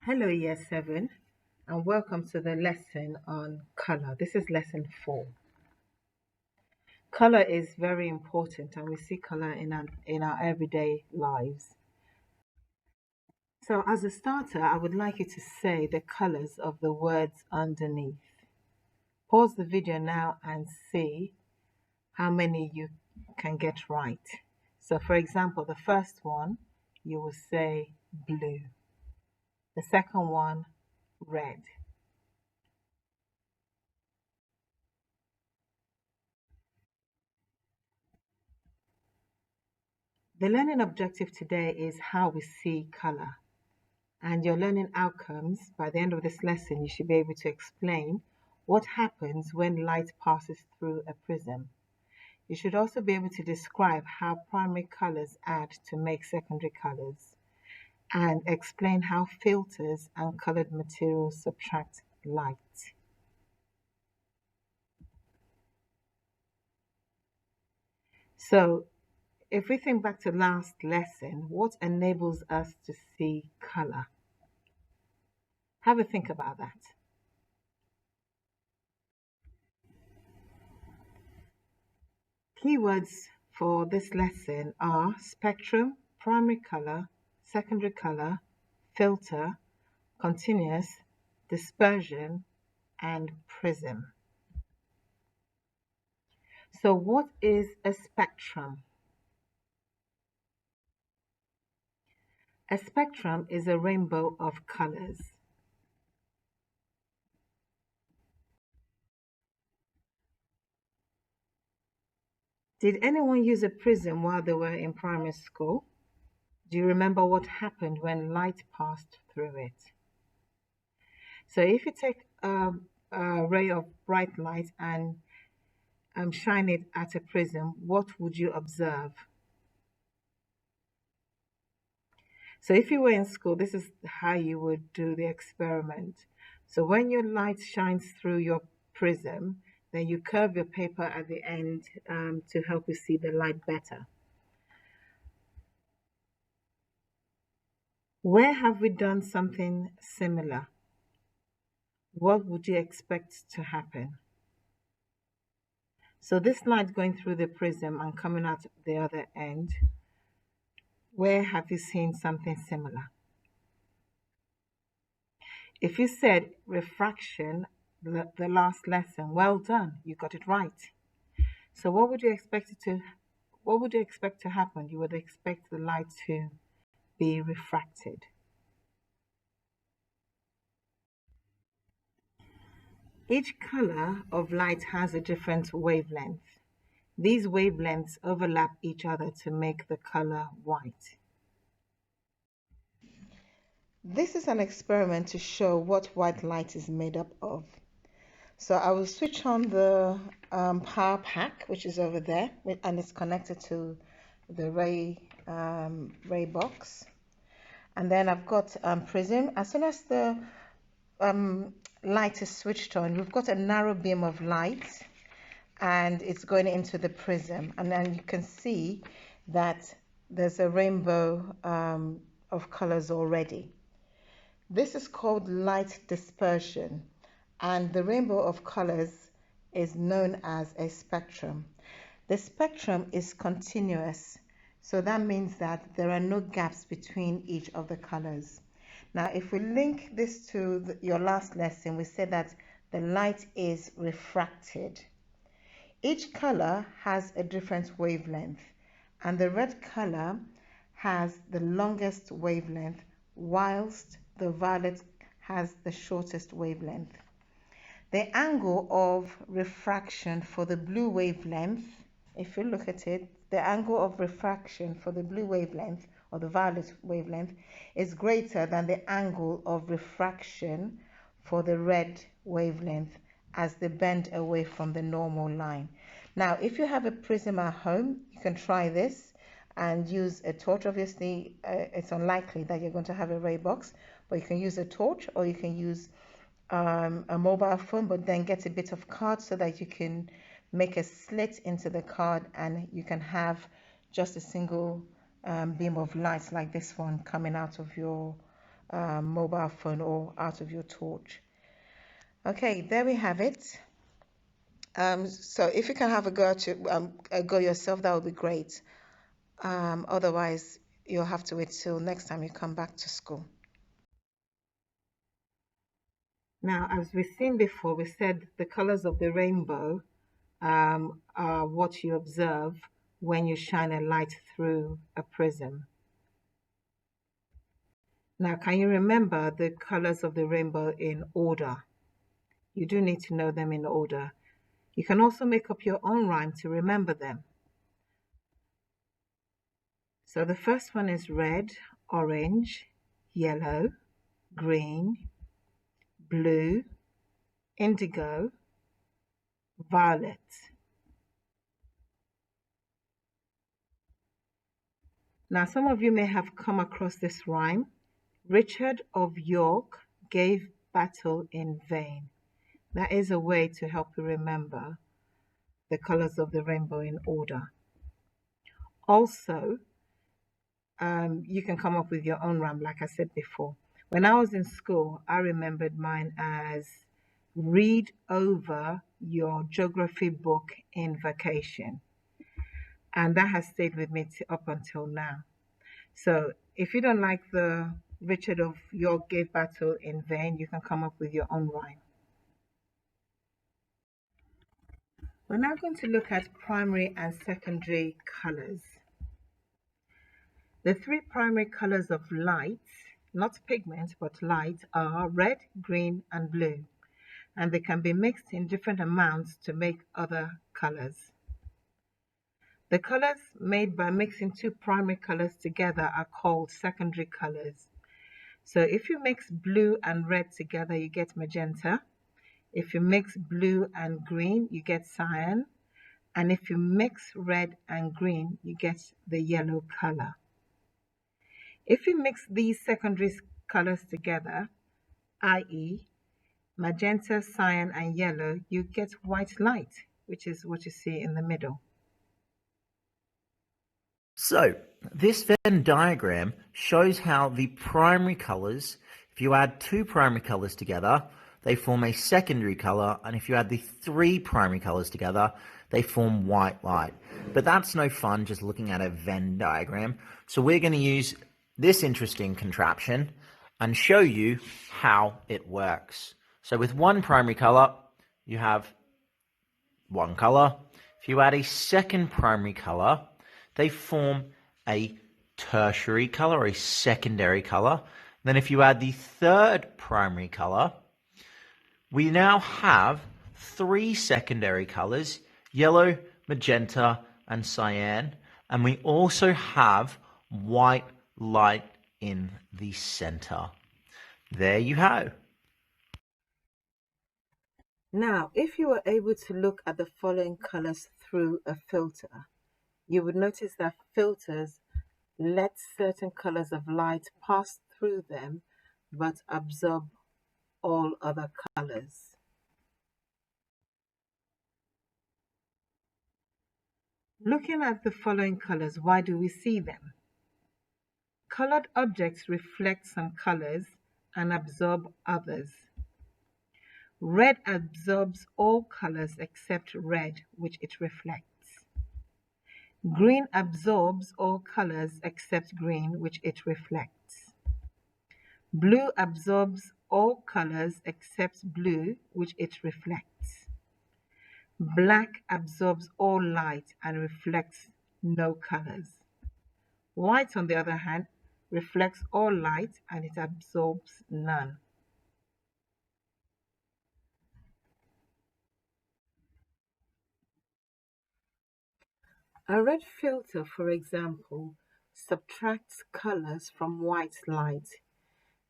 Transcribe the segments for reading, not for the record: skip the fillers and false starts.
Hello, Year 7, and welcome to the lesson on color. This is lesson 4. Color is very important, and we see color in our everyday lives. So, as a starter, I would like you to say the colors of the words underneath. Pause the video now and see how many you can get right. So, for example, the first one, you will say blue. The second one, red. The learning objective today is how we see color. And your learning outcomes, by the end of this lesson, you should be able to explain what happens when light passes through a prism. You should also be able to describe how primary colors add to make secondary colors and explain how filters and colored materials subtract light. So, if we think back to last lesson, what enables us to see color? Have a think about that. Keywords for this lesson are spectrum, primary color, secondary color, filter, continuous, dispersion, and prism. So what is a spectrum? A spectrum is a rainbow of colors. Did anyone use a prism while they were in primary school? Do you remember what happened when light passed through it? So if you take a ray of bright light and shine it at a prism, what would you observe? So if you were in school, this is how you would do the experiment. So when your light shines through your prism, then you curve your paper at the end to help you see the light better. Where have we done something similar? What would you expect to happen? So this light going through the prism and coming out the other end, where have you seen something similar? If you said refraction, the last lesson, well done, you got it right. So what would you expect to happen? You would expect the light to be refracted. Each color of light has a different wavelength. These wavelengths overlap each other to make the color white. This is an experiment to show what white light is made up of. So I will switch on the power pack, which is over there, and it's connected to the ray box. And then I've got prism. As soon as the light is switched on, we've got a narrow beam of light, and it's going into the prism. And then you can see that there's a rainbow of colors already. This is called light dispersion, and the rainbow of colors is known as a spectrum. The spectrum is continuous, so that means that there are no gaps between each of the colors. Now, if we link this to your last lesson, we said that the light is refracted. Each color has a different wavelength, and the red color has the longest wavelength, whilst the violet has the shortest wavelength. The angle of refraction for the blue wavelength, if you look at it, the angle of refraction for the blue wavelength or the violet wavelength is greater than the angle of refraction for the red wavelength as they bend away from the normal line. Now, if you have a prism at home, you can try this and use a torch. Obviously, it's unlikely that you're going to have a ray box, but you can use a torch or you can use a mobile phone, but then get a bit of card so that you can make a slit into the card and you can have just a single beam of light like this one coming out of your mobile phone or out of your torch. Okay, there we have it. So if you can have a go yourself, that would be great. Otherwise, you'll have to wait till next time you come back to school. Now, as we've seen before, we said the colors of the rainbow are what you observe when you shine a light through a prism. Now, can you remember the colors of the rainbow in order? You do need to know them in order. You can also make up your own rhyme to remember them. So the first one is red, orange, yellow, green, blue, indigo, violet. Now, some of you may have come across this rhyme. Richard of York gave battle in vain. That is a way to help you remember the colors of the rainbow in order. Also, you can come up with your own rhyme, like I said before. When I was in school, I remembered mine as read over your geography book in vacation. And that has stayed with me up until now. So if you don't like the Richard of York gave battle in vain, you can come up with your own rhyme. We're now going to look at primary and secondary colors. The three primary colors of light, not pigment but light, are red, green, and blue, and they can be mixed in different amounts to make other colors. The colors made by mixing two primary colors together are called secondary colors. So if you mix blue and red together, you get magenta. If you mix blue and green, you get cyan. And if you mix red and green, you get the yellow color. If you mix these secondary colors together, i.e. magenta, cyan, and yellow, you get white light, which is what you see in the middle. So, this Venn diagram shows how the primary colors, if you add two primary colors together, they form a secondary color, and if you add the three primary colors together, they form white light. But that's no fun just looking at a Venn diagram. So we're going to use this interesting contraption and show you how it works. So with one primary color, you have one color. If you add a second primary color, they form a tertiary color, a secondary color. Then if you add the third primary color, we now have three secondary colors, yellow, magenta, and cyan. And we also have white light in the center. There you go. Now, if you were able to look at the following colors through a filter, you would notice that filters let certain colors of light pass through them but absorb all other colors. Looking at the following colors, why do we see them? Colored objects reflect some colors and absorb others. Red absorbs all colors except red, which it reflects. Green absorbs all colors except green, which it reflects. Blue absorbs all colors except blue, which it reflects. Black absorbs all light and reflects no colors. White, on the other hand, reflects all light and it absorbs none. A red filter, for example, subtracts colors from white light,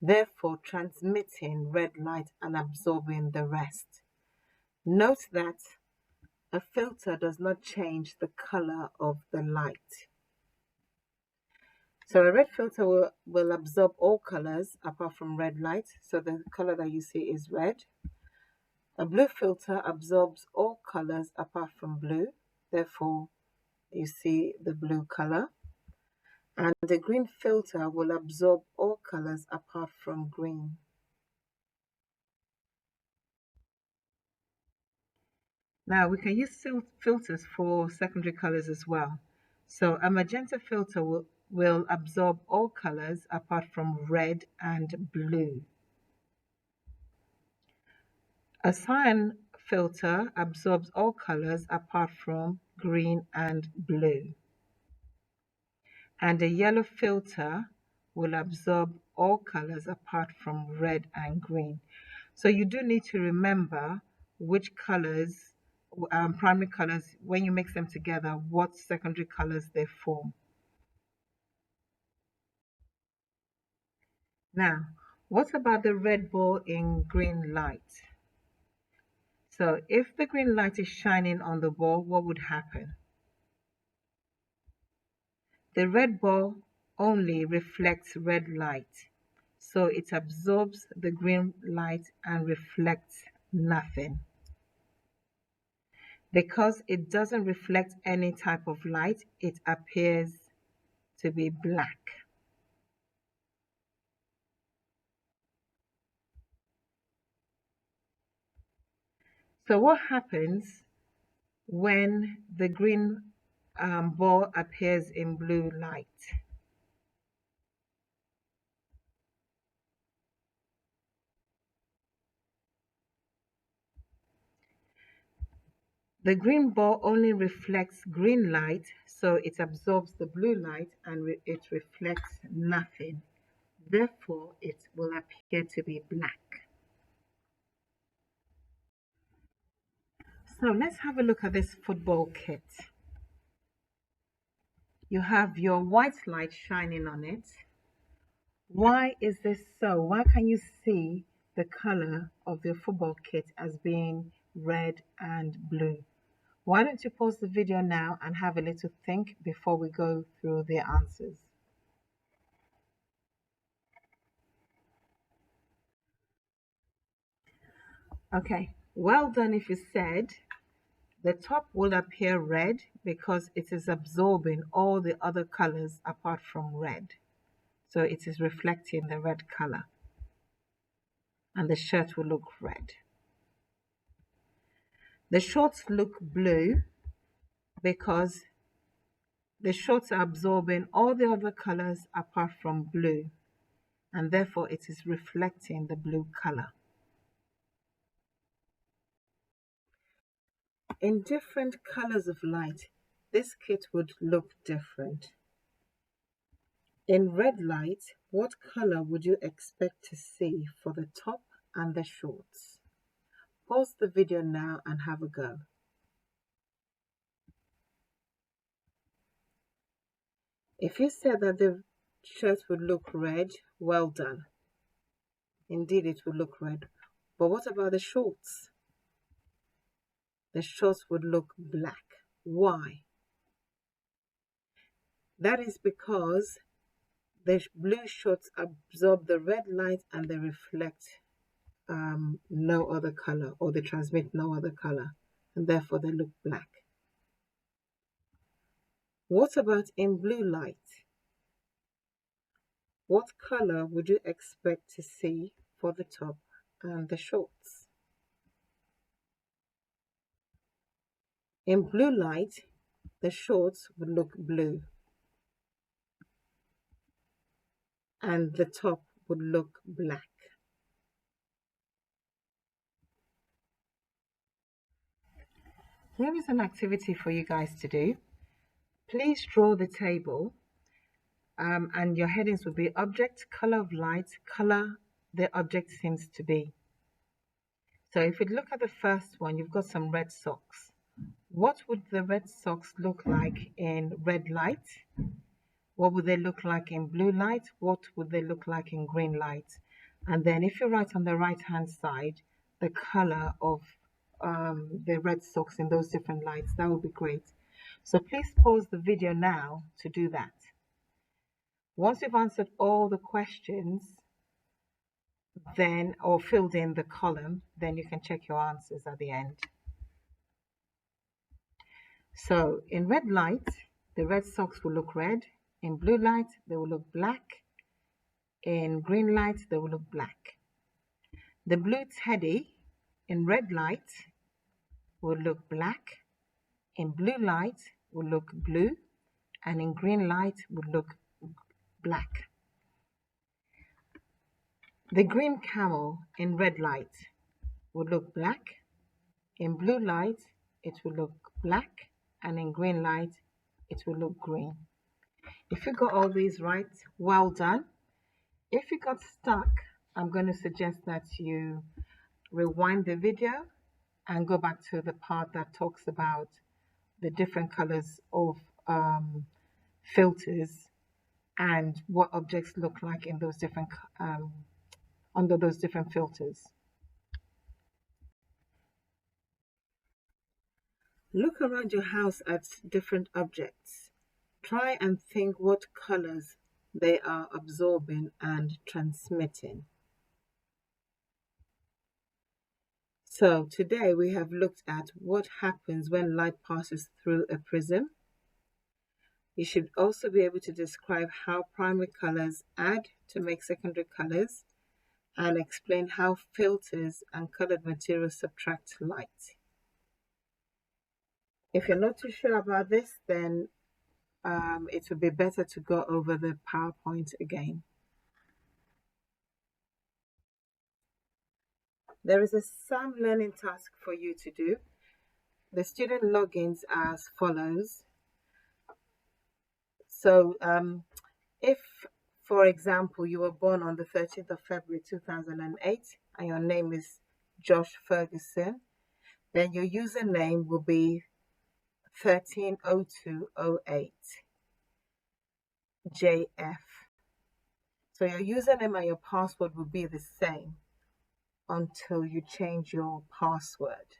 therefore transmitting red light and absorbing the rest. Note that a filter does not change the color of the light. So a red filter will absorb all colors apart from red light. So the color that you see is red. A blue filter absorbs all colors apart from blue. Therefore, you see the blue color. And the green filter will absorb all colors apart from green. Now we can use filters for secondary colors as well. So a magenta filter will absorb all colors apart from red and blue. A cyan filter absorbs all colors apart from green and blue. And a yellow filter will absorb all colors apart from red and green. So you do need to remember which colors, primary colors, when you mix them together, what secondary colors they form. Now, what about the red ball in green light? So if the green light is shining on the ball, what would happen? The red ball only reflects red light, so it absorbs the green light and reflects nothing. Because it doesn't reflect any type of light, it appears to be black. So what happens when the green ball appears in blue light? The green ball only reflects green light, so it absorbs the blue light and it reflects nothing. Therefore, it will appear to be black. So let's have a look at this football kit. You have your white light shining on it. Why is this so? Why can you see the color of your football kit as being red and blue? Why don't you pause the video now and have a little think before we go through the answers? Okay, well done if you said the top will appear red because it is absorbing all the other colors apart from red. So it is reflecting the red color. And the shirt will look red. The shorts look blue because the shorts are absorbing all the other colors apart from blue, and therefore it is reflecting the blue color. In different colors of light, this kit would look different. In red light, what color would you expect to see for the top and the shorts? Pause the video now and have a go. If you said that the shirt would look red, well done. Indeed, it would look red. But what about the shorts? The shorts would look black. Why? That is because the blue shorts absorb the red light and they reflect no other color, or they transmit no other color, and therefore they look black. What about in blue light? What color would you expect to see for the top and the shorts? In blue light, the shorts would look blue and the top would look black. Here is an activity for you guys to do. Please draw the table and your headings will be object, color of light, color the object seems to be. So if we look at the first one, you've got some red socks. What would the red socks look like in red light? What would they look like in blue light? What would they look like in green light? And then if you write on the right hand side the color of the red socks in those different lights, that would be great. So please pause the video now to do that. Once you've answered all the questions, then or filled in the column, then you can check your answers at the end. So in red light, the red socks will look red. In blue light, they will look black. In green light, they will look black. The blue teddy in red light will look black. In blue light will look blue. And in green light will look black. The green camel in red light will look black. In blue light, it will look black. And in green light, it will look green. If you got all these right, well done. If you got stuck, I'm going to suggest that you rewind the video and go back to the part that talks about the different colors of filters and what objects look like in those different under those different filters. Look around your house at different objects. Try and think what colors they are absorbing and transmitting. So today we have looked at what happens when light passes through a prism. You should also be able to describe how primary colors add to make secondary colors and explain how filters and colored materials subtract light. If you're not too sure about this, then it would be better to go over the PowerPoint again. There is a SAM learning task for you to do. The student logins as follows. So if, for example, you were born on the 13th of February 2008 and your name is Josh Ferguson, then your username will be 130208 JF. So your username and your password will be the same until you change your password.